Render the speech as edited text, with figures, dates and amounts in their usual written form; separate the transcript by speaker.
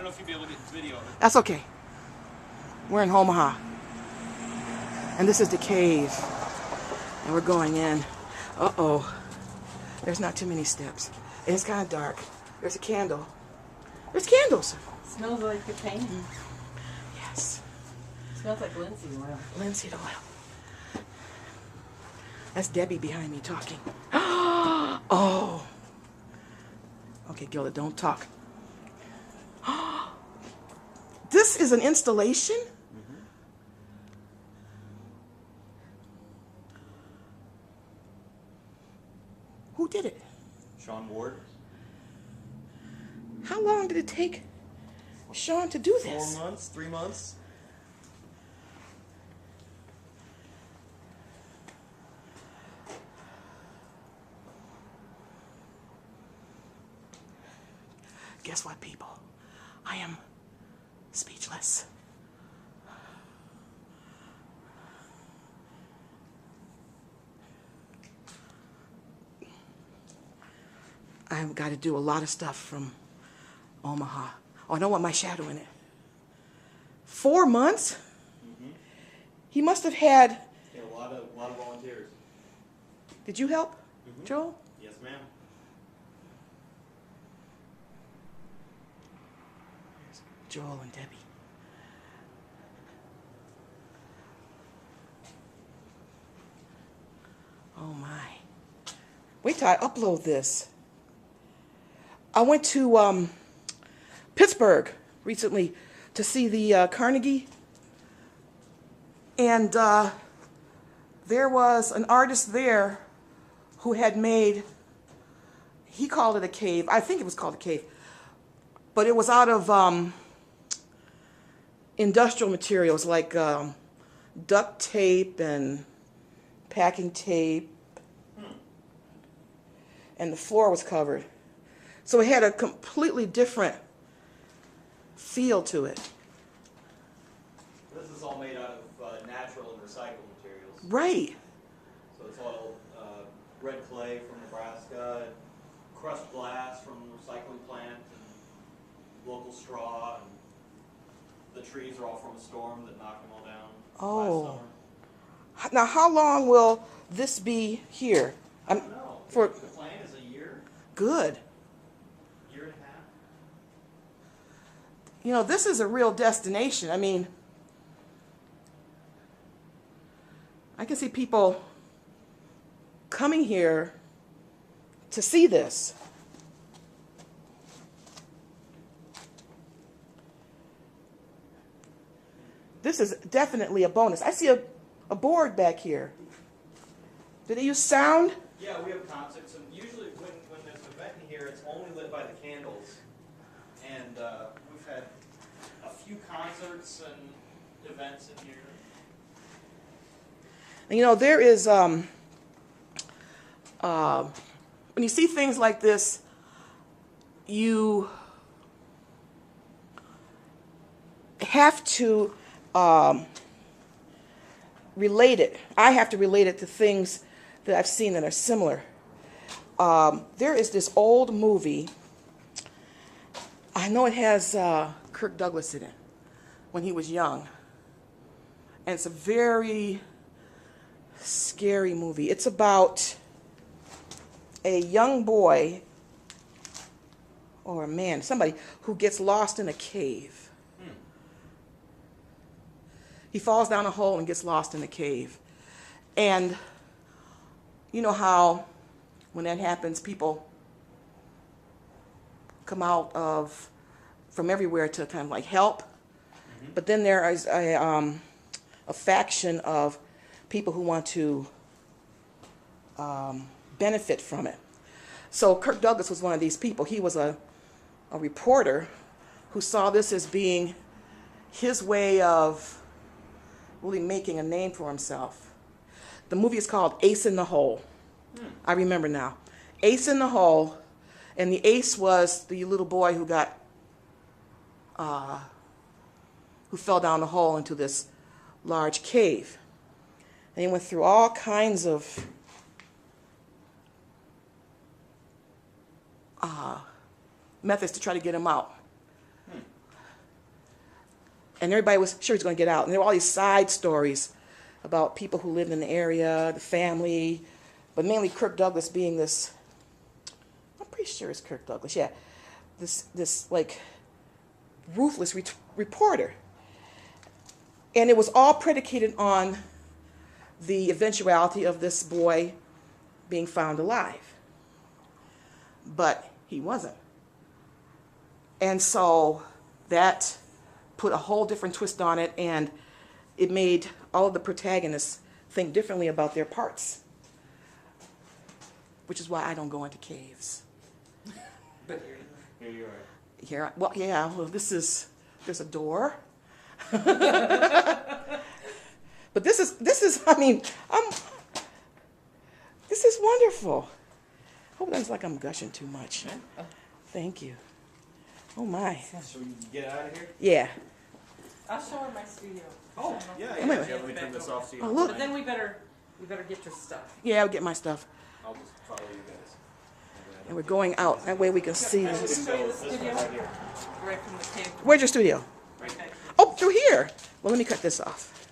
Speaker 1: know if you'll be able to get video of it.
Speaker 2: That's okay. We're in Omaha. And this is the cave. And we're going in. Uh-oh. There's not too many steps. And it's kind of dark. There's a candle. There's candles.
Speaker 3: Smells like your paint.
Speaker 2: Yes.
Speaker 3: Smells like linseed oil.
Speaker 2: Linseed oil. That's Debbie behind me talking. Oh. Okay, Gilda, don't talk. This is an installation? Who did it?
Speaker 1: Sean Ward.
Speaker 2: How long did it take Sean to do this?
Speaker 1: 4 months, 3 months.
Speaker 2: Guess what, people? I am speechless. I've got to do a lot of stuff from Omaha. Oh, I don't want my shadow in it. 4 months? He must have had...
Speaker 1: Yeah, a lot of volunteers.
Speaker 2: Did you help, Joel?
Speaker 1: Yes, ma'am.
Speaker 2: Joel and Debbie. Oh my. Wait till I upload this. I went to Pittsburgh recently to see the Carnegie. And there was an artist there who had made, he called it a cave. I think it was called a cave. But it was out of industrial materials like duct tape and packing tape. And the floor was covered. So it had a completely different feel to it.
Speaker 1: This is all made out of natural and recycled materials.
Speaker 2: Right.
Speaker 1: So it's all red clay from Nebraska, crushed glass from the recycling plant, and local straw, and the trees are all from a storm that knocked them all down last summer.
Speaker 2: Now, how long will this be here?
Speaker 1: I don't know.
Speaker 2: For
Speaker 1: the plan is a year.
Speaker 2: Good.
Speaker 1: Year and a half.
Speaker 2: You know, this is a real destination. I mean, I can see people coming here to see this. This is definitely a bonus. I see a board back here. Do they use sound?
Speaker 1: Yeah, we have concerts, and usually when there's an event in here, it's only lit by the candles. And we've had a few concerts and events in here.
Speaker 2: And, you know, there is, when you see things like this, you have to relate it. I have to relate it to things that I've seen that are similar. There is this old movie. I know it has Kirk Douglas in it when he was young. And it's a very scary movie. It's about a young boy or a man, somebody who gets lost in a cave. He falls down a hole and gets lost in a cave. And you know how when that happens, people come out from everywhere to kind of like help. But then there is a faction of people who want to benefit from it. So Kirk Douglas was one of these people. He was a reporter who saw this as being his way of really making a name for himself. The movie is called Ace in the Hole. I remember now. Ace in the Hole, and the ace was the little boy who got, who fell down the hole into this large cave. And he went through all kinds of methods to try to get him out. And everybody was sure he's going to get out. And there were all these side stories about people who lived in the area, the family, but mainly Kirk Douglas being this, I'm pretty sure it's Kirk Douglas, yeah, this like ruthless reporter. And it was all predicated on the eventuality of this boy being found alive. But he wasn't. And so that put a whole different twist on it, and it made all of the protagonists think differently about their parts. Which is why I don't go into caves.
Speaker 1: But here you are.
Speaker 2: Here, well, yeah, well, there's a door. But this is, I mean, this is wonderful. Hope that's like I'm gushing too much. Thank you. Oh my.
Speaker 1: Should we get out of here?
Speaker 2: Yeah.
Speaker 3: I'll show her my studio.
Speaker 1: Oh, yeah.
Speaker 2: Wait a minute.
Speaker 1: Let me turn this off so you
Speaker 2: Oh,
Speaker 1: don't
Speaker 2: look.
Speaker 3: But
Speaker 1: mind.
Speaker 3: then we better get your stuff.
Speaker 2: Yeah, I'll get my stuff.
Speaker 1: I'll just follow you guys.
Speaker 2: And we're going out. That way we can see
Speaker 3: I can
Speaker 2: this.
Speaker 3: show you the
Speaker 1: This one
Speaker 3: studio
Speaker 1: right here.
Speaker 3: right from the table.
Speaker 2: Where's your studio?
Speaker 3: Right back.
Speaker 2: Oh, through here. Well, let me cut this off.